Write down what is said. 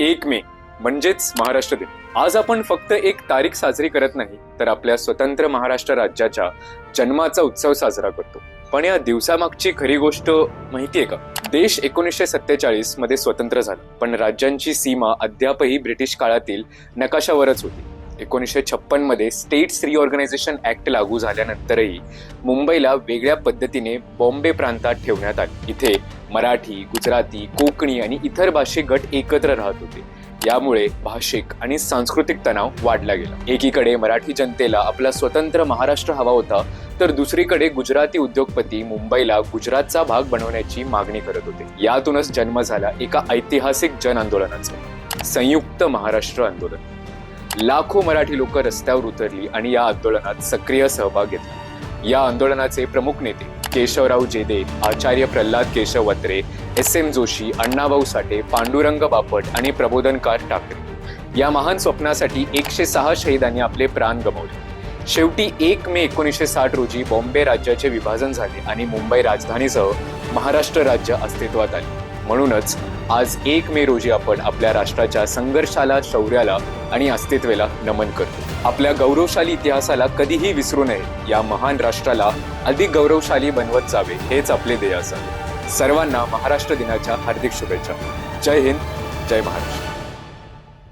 1 मे म्हणजेच महाराष्ट्र दिन. आज आपण फक्त एक तारीख साजरी करत नाही, तर आपल्या स्वतंत्र महाराष्ट्र राज्याच्या जन्माचा उत्सव साजरा करतो. पण या दिवसामागची खरी गोष्ट माहितीये का? देश 1947 मध्ये स्वतंत्र झाला, पण राज्यांची सीमा अद्यापही ब्रिटिश काळातील नकाशावरच होती. 1956 मध्ये स्टेट्स रिऑर्गनायझेशन ऍक्ट लागू झाल्यानंतरही मुंबईला वेगळ्या पद्धतीने बॉम्बे प्रांतात ठेवण्यात आले. इथे मराठी, गुजराती, कोकणी आणि इतर भाषिक गट एकत्र राहत होते. यामुळे भाषिक आणि सांस्कृतिक तणाव वाढला गेला. एकीकडे मराठी जनतेला आपला स्वतंत्र महाराष्ट्र हवा होता, तर दुसरीकडे गुजराती उद्योगपती मुंबईला गुजरातचा भाग बनवण्याची मागणी करत होते. यातूनच जन्म झाला एका ऐतिहासिक जन आंदोलनाचा, संयुक्त महाराष्ट्र आंदोलन. लाखो मराठी लोक रस्त्यावर उतरली आणि या आंदोलनात सक्रिय सहभाग घेतला. या आंदोलनाचे प्रमुख नेते केशवराव जेदे, आचार्य प्रल्हाद केशव वत्रे, S.M. जोशी, अण्णाभाऊ साठे, पांडुरंग बापट आणि प्रबोधनकार ठाकरे या महान स्वप्नासाठी 106 शहीदांनी आपले प्राण गमावले. शेवटी 1 मे 1960 रोजी बॉम्बे राज्याचे विभाजन झाले आणि मुंबई राजधानीसह महाराष्ट्र राज्य अस्तित्वात आले. म्हणूनच आज 1 मे रोजी आपण आपल्या राष्ट्राच्या संघर्षाला, शौर्याला आणि अस्तित्वाला नमन करतो. आपल्या गौरवशाली इतिहासाला कधीही विसरू नये. या महान राष्ट्राला अधिक गौरवशाली बनवत जावे, हेच आपले ध्येय असावे. सर्वांना महाराष्ट्र दिनाच्या हार्दिक शुभेच्छा. जय हिंद, जय महाराष्ट्र.